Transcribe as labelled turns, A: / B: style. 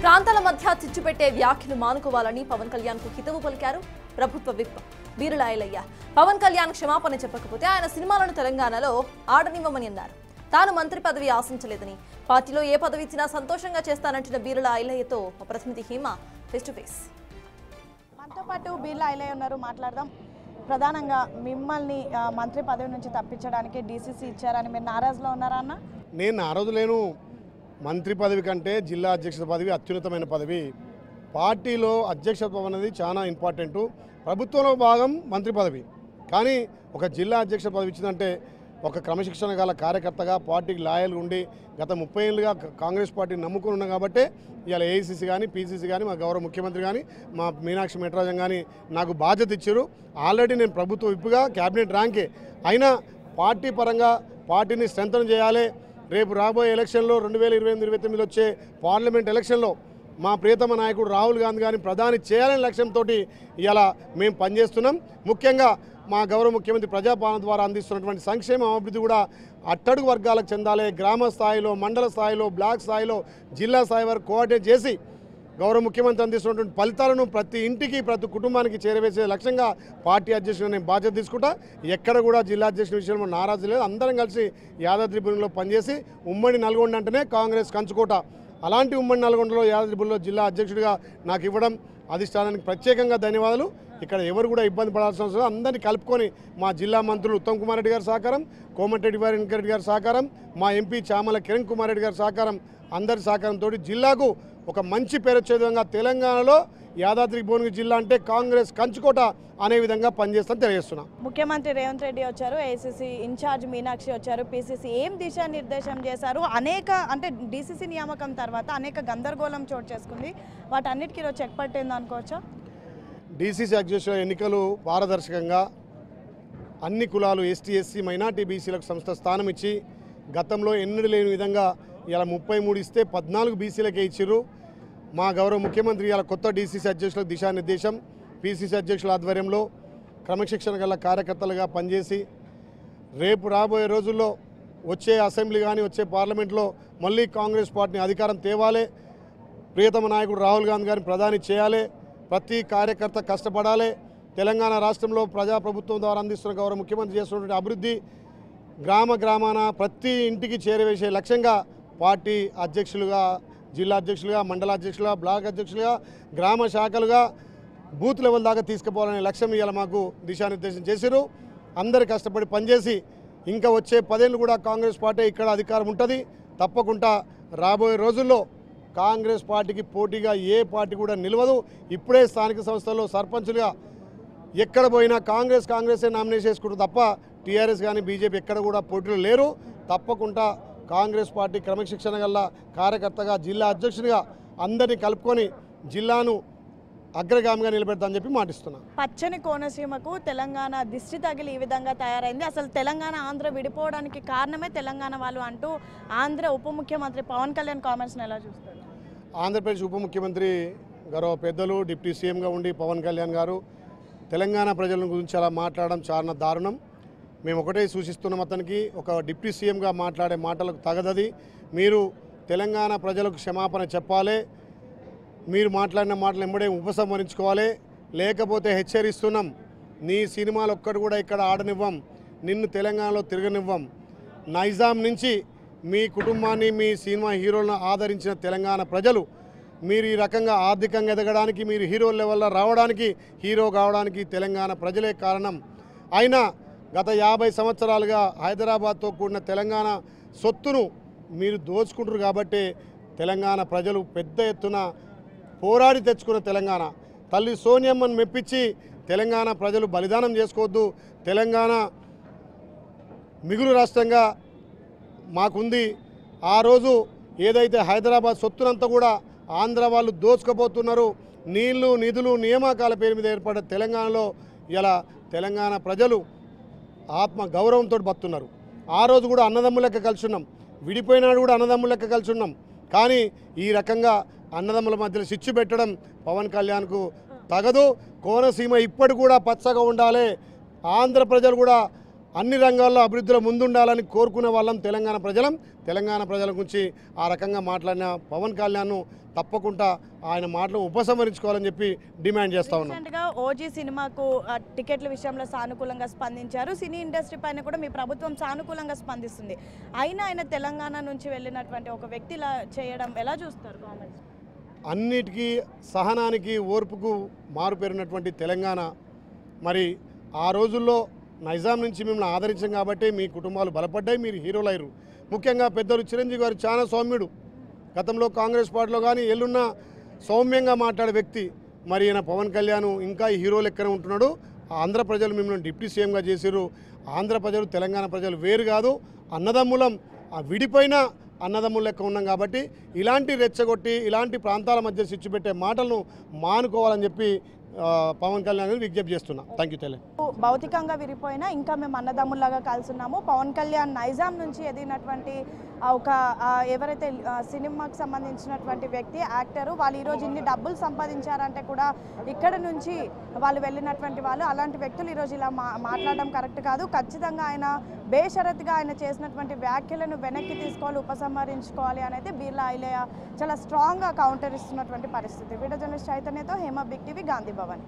A: ప్రాంతాల మధ్య చిచ్చుపెట్టే వ్యాఖ్యలు మానుకోవాలని పవన్ కళ్యాణ్ కు హితవు పలికారు ప్రభుత్వ విప్ బీర్ల ఐలయ్య. పవన్ కళ్యాణ్ క్షమాపణ చెప్పకపోతే ఆయన సినిమాలను తెలంగాణలో ఆడనివ్వమని అన్నారు. తాను మంత్రి పదవి ఆశించలేదని, పార్టీలో ఏ పదవి ఇచ్చినా సంతోషంగా చేస్తానంటున్న బీర్ల ఐలయ్యతో మా ప్రతినిధి హేమ ఫేస్ టు ఫేస్.
B: మనతో పాటు బీర్ల ఐలయ్య ఉన్నారు, మాట్లాడదాం. ప్రధానంగా మిమ్మల్ని మంత్రి పదవి నుంచి తప్పించడానికి డీసీసీ ఇచ్చారని మీరు నారాజులో ఉన్నారా అన్న?
C: నేను నారాజు లేను. మంత్రి పదవి కంటే జిల్లా అధ్యక్ష పదవి అత్యున్నతమైన పదవి. పార్టీలో అధ్యక్షత్వం అనేది చాలా ఇంపార్టెంటు. ప్రభుత్వంలో భాగం మంత్రి పదవి. కానీ ఒక జిల్లా అధ్యక్ష పదవి ఇచ్చిందంటే ఒక క్రమశిక్షణ గల కార్యకర్తగా పార్టీకి లాయల్ ఉండి గత 30 ఏళ్ళుగా కాంగ్రెస్ పార్టీని నమ్ముకుని ఉన్నాం కాబట్టి ఇవాళ ఏఐసీసీ కానీ పీసీసీ కానీ మా గౌరవ ముఖ్యమంత్రి కానీ మా మీనాక్షి మెట్రాజన్ కానీ నాకు బాధ్యత ఇచ్చారు. ఆల్రెడీ నేను ప్రభుత్వ విప్పుగా క్యాబినెట్ ర్యాంకే అయినా పార్టీ పరంగా పార్టీని స్ట్రెంథన్ చేయాలి. రేపు రాబోయే ఎలక్షన్లో 2028-29 వచ్చే పార్లమెంట్ ఎలక్షన్లో మా ప్రియతమ నాయకుడు రాహుల్ గాంధీ గారిని ప్రధాని చేయాలనే లక్ష్యంతో ఇలా మేము పనిచేస్తున్నాం. ముఖ్యంగా మా గౌరవ ముఖ్యమంత్రి ప్రజాపాలన ద్వారా అందిస్తున్నటువంటి సంక్షేమ అభివృద్ధి కూడా అట్టడుగు వర్గాలకు చెందాలి. గ్రామ స్థాయిలో, మండల స్థాయిలో, బ్లాక్ స్థాయిలో, జిల్లా స్థాయి వరకు కోఆర్డినేట్ చేసి గౌరవ ముఖ్యమంత్రి అందిస్తున్నటువంటి ఫలితాలను ప్రతి ఇంటికి ప్రతి కుటుంబానికి చేరవేసే లక్ష్యంగా పార్టీ అధ్యక్షుడు నేను బాధ్యత తీసుకుంటా. ఎక్కడ కూడా జిల్లా అధ్యక్షుడి విషయంలో నారాజు లేదు. అందరం కలిసి యాదాద్రిపురంలో పనిచేసి ఉమ్మడి నల్గొండ అంటేనే కాంగ్రెస్ కంచుకోట. అలాంటి ఉమ్మడి నల్గొండలో యాదాద్రిపురంలో జిల్లా అధ్యక్షుడిగా నాకు ఇవ్వడం అధిష్టానానికి ప్రత్యేకంగా ధన్యవాదాలు. ఇక్కడ ఎవరు కూడా ఇబ్బంది పడాల్సిన అవసరం, అందరినీ కలుపుకొని మా జిల్లా మంత్రులు ఉత్తమ్ కుమార్ రెడ్డి గారి సహకారం, కోమటిరెడ్డి వెంకటరెడ్డి గారి సహకారం, మా ఎంపీ చామల కిరణ్ కుమార్ రెడ్డి గారి సహకారం, అందరి సహకారంతో జిల్లాకు ఒక మంచి పేరు వచ్చే విధంగా తెలంగాణలో యాదాద్రి భువనగిరి జిల్లా అంటే కాంగ్రెస్ కంచుకోట అనే విధంగా పనిచేస్తాను తెలియజేస్తున్నా.
B: ముఖ్యమంత్రి రేవంత్ రెడ్డి వచ్చారు, ఏఐసీసీ ఇన్ఛార్జ్ మీనాక్షి వచ్చారు, పీసీసీ ఏం దిశానిర్దేశం చేశారు? అంటే డీసీసీ నియామకం తర్వాత అనేక గందరగోళం చోటు చేసుకుంది. వాటన్నిటికీ ఈరోజు చెక్ పట్టింది అనుకోవచ్చా?
C: డీసీసీ అధ్యక్షుల ఎన్నికలు పారదర్శకంగా అన్ని కులాలు ఎస్టీ, ఎస్సీ, మైనార్టీ, బీసీలకు సంస్థ స్థానం ఇచ్చి గతంలో ఎన్నడూ లేని విధంగా ఇలా 33 ఇస్తే 14 బీసీలకే ఇచ్చిర్రు. మా గౌరవ ముఖ్యమంత్రి ఇలా కొత్త డీసీసీ అధ్యక్షులకు దిశానిర్దేశం, పీసీసీ అధ్యక్షుల ఆధ్వర్యంలో క్రమశిక్షణ గల కార్యకర్తలుగా పనిచేసి రేపు రాబోయే రోజుల్లో వచ్చే అసెంబ్లీ కానీ వచ్చే పార్లమెంట్లో మళ్ళీ కాంగ్రెస్ పార్టీని అధికారం తేవాలి. ప్రియతమ నాయకుడు రాహుల్ గాంధీ గారిని ప్రధాని చేయాలి. ప్రతి కార్యకర్త కష్టపడాలి. తెలంగాణ రాష్ట్రంలో ప్రజాప్రభుత్వం ద్వారా అందిస్తున్న గౌరవ ముఖ్యమంత్రి చేస్తున్నటువంటి అభివృద్ధి గ్రామాన ప్రతి ఇంటికి చేరవేసే లక్ష్యంగా పార్టీ అధ్యక్షులుగా, జిల్లా అధ్యక్షులుగా, మండల అధ్యక్షులుగా, బ్లాక్ అధ్యక్షులుగా, గ్రామ శాఖలుగా బూత్ లెవెల్ దాకా తీసుకుపోవాలనే లక్ష్యం ఇవాళ మాకు దిశానిర్దేశం చేశారు. అందరు కష్టపడి పనిచేసి ఇంకా వచ్చే 10 ఏళ్ళు కూడా కాంగ్రెస్ పార్టీ ఇక్కడ అధికారం ఉంటుంది. తప్పకుండా రాబోయే రోజుల్లో కాంగ్రెస్ పార్టీకి పోటీగా ఏ పార్టీ కూడా నిలవదు. ఇప్పుడే స్థానిక సంస్థల్లో సర్పంచులుగా ఎక్కడ పోయినా కాంగ్రెసే నామినేషన్ చేసుకుంటారు తప్ప టీఆర్ఎస్ కానీ బీజేపీ ఎక్కడ కూడా పోటీలు లేరు. తప్పకుండా కాంగ్రెస్ పార్టీ క్రమశిక్షణ గల కార్యకర్తగా, జిల్లా అధ్యక్షుడిగా అందరినీ కలుపుకొని జిల్లాను అగ్రగామిగా నిలబెడతామని చెప్పి మాటిస్తున్నాను.
B: పచ్చని కోనసీమకు తెలంగాణ దిష్టి తగిలి ఈ విధంగా తయారైంది. అసలు తెలంగాణ ఆంధ్ర విడిపోవడానికి కారణమే తెలంగాణ వాళ్ళు అంటూ ఆంధ్ర ఉప ముఖ్యమంత్రి పవన్ కళ్యాణ్ కామెంట్స్ని ఎలా చూస్తారు?
C: ఆంధ్రప్రదేశ్ ఉప ముఖ్యమంత్రి గౌరవ పెద్దలు డిప్యూటీ సీఎంగా ఉండి పవన్ కళ్యాణ్ గారు తెలంగాణ ప్రజల గురించి అలా మాట్లాడడం చాలా దారుణం. మేము ఒకటే సూచిస్తున్నాం, అతనికి ఒక డిప్యూటీ సీఎంగా మాట్లాడే మాటలకు తగదది. మీరు తెలంగాణ ప్రజలకు క్షమాపణ చెప్పాలి. మీరు మాట్లాడిన మాటలు ఎంబడే ఉపసంహరించుకోవాలి. లేకపోతే హెచ్చరిస్తున్నాం, నీ సినిమాలు ఒక్కటి కూడా ఇక్కడ ఆడనివ్వం, నిన్ను తెలంగాణలో తిరగనివ్వం. నైజాం నుంచి మీ కుటుంబాన్ని, మీ సినిమా హీరోలను ఆదరించిన తెలంగాణ ప్రజలు మీరు ఈ రకంగా ఆర్థికంగా ఎదగడానికి, మీరు హీరో లెవెల్లో రావడానికి, హీరో కావడానికి తెలంగాణ ప్రజలే కారణం. అయినా గత 50 సంవత్సరాలుగా హైదరాబాద్తో కూడిన తెలంగాణ సొత్తును మీరు దోచుకుంటారు కాబట్టి తెలంగాణ ప్రజలు పెద్ద ఎత్తున పోరాడి తెచ్చుకున్న తెలంగాణ తల్లి సోనియమ్మను మెప్పించి తెలంగాణ ప్రజలు బలిదానం చేసుకోవద్దు. తెలంగాణ మిగులు రాష్ట్రంగా మాకుంది. ఆ రోజు ఏదైతే హైదరాబాద్ సొత్తునంతా కూడా ఆంధ్ర వాళ్ళు దోచుకుపోతున్నారు. నీళ్లు, నిధులు, నియామకాల పేరు మీద ఏర్పడ్డ తెలంగాణలో ఇలా తెలంగాణ ప్రజలు ఆత్మ గౌరవంతో బతున్నారు. ఆ రోజు కూడా అన్నదమ్ముల లెక్క కలిసి ఉన్నాం, విడిపోయినాడు కూడా అన్నదమ్ముల లెక్క కలిసి ఉన్నాం. కానీ ఈ రకంగా అన్నదమ్ముల మధ్యలో చిచ్చు పెట్టడం పవన్ కళ్యాణ్కు తగదు. కోనసీమ ఇప్పటి కూడా పచ్చగా ఉండాలి. ఆంధ్ర ప్రజలు కూడా అన్ని రంగాల్లో అభివృద్ధిలో ముందుండాలని కోరుకునే వాళ్ళం తెలంగాణ ప్రజలం. తెలంగాణ ప్రజల గురించి ఆ రకంగా మాట్లాడిన పవన్ కళ్యాణ్ను తప్పకుండా ఆయన మాటలు ఉపసంహరించుకోవాలని చెప్పి డిమాండ్ చేస్తా ఉన్నాం.
B: రీసెంట్గా ఓజీ సినిమాకు టికెట్ల విషయంలో సానుకూలంగా స్పందించారు. సినీ ఇండస్ట్రీ పైన కూడా మీ ప్రభుత్వం సానుకూలంగా స్పందిస్తుంది. అయినా ఆయన తెలంగాణ నుంచి వెళ్ళినటువంటి ఒక వ్యక్తి ఇలా చేయడం ఎలా చూస్తారు కామెంట్స్?
C: అన్నిటికీ సహనానికి ఓర్పుకు మారుపేరినటువంటి తెలంగాణ, మరి ఆ రోజుల్లో నైజాం నుంచి మిమ్మల్ని ఆదరించాం కాబట్టి మీ కుటుంబాలు బలపడ్డాయి, మీరు హీరోలు అయ్యారు. ముఖ్యంగా పెద్దలు చిరంజీవి గారు చాలా సౌమ్యుడు, గతంలో కాంగ్రెస్ పార్టీలో కానీ ఎల్లున్న సౌమ్యంగా మాట్లాడే వ్యక్తి. మరి ఈయన పవన్ కళ్యాణ్ ఇంకా ఈ హీరో లెక్కనే ఉంటున్నాడు. ఆంధ్ర ప్రజలు మిమ్మల్ని డిప్యూటీ సీఎంగా చేశారు. ఆంధ్ర ప్రజలు తెలంగాణ ప్రజలు వేరు కాదు, అన్నదమ్ములం. ఆ విడిపోయిన అన్నదమ్ముల లెక్క ఉన్నాం కాబట్టి ఇలాంటి రెచ్చగొట్టి ఇలాంటి ప్రాంతాల మధ్య చిచ్చు పెట్టే మాటలను మానుకోవాలని చెప్పి పవన్ కళ్యాణ్ విజ్ఞప్తి చేస్తున్నా. Thank you.
B: భౌతికంగా విరిపోయినా ఇంకా మేము అన్నదమ్ముల్లాగా కలిసిన్నాము. పవన్ కళ్యాణ్ నైజాం నుంచి ఎదిగినటువంటి ఒక ఎవరైతే సినిమాకి సంబంధించినటువంటి వ్యక్తి, యాక్టరు, వాళ్ళు ఈరోజు ఇన్ని డబ్బులు సంపాదించారంటే కూడా ఇక్కడ నుంచి వాళ్ళు వెళ్ళినటువంటి వాళ్ళు, అలాంటి వ్యక్తులు ఈరోజు ఇలా మాట్లాడడం కరెక్ట్ కాదు. ఖచ్చితంగా ఆయన బేషరతుగా ఆయన చేసినటువంటి వ్యాఖ్యలను వెనక్కి తీసుకోవాలి, ఉపసంహరించుకోవాలి అనేది బిర్లా ఐలయ్య చాలా స్ట్రాంగ్గా కౌంటర్ ఇస్తున్నటువంటి పరిస్థితి. వీడియో జర్నలిస్ట్ చైతన్యతో హేమ, బిగ్ టీవీ, గాంధీ భవన్.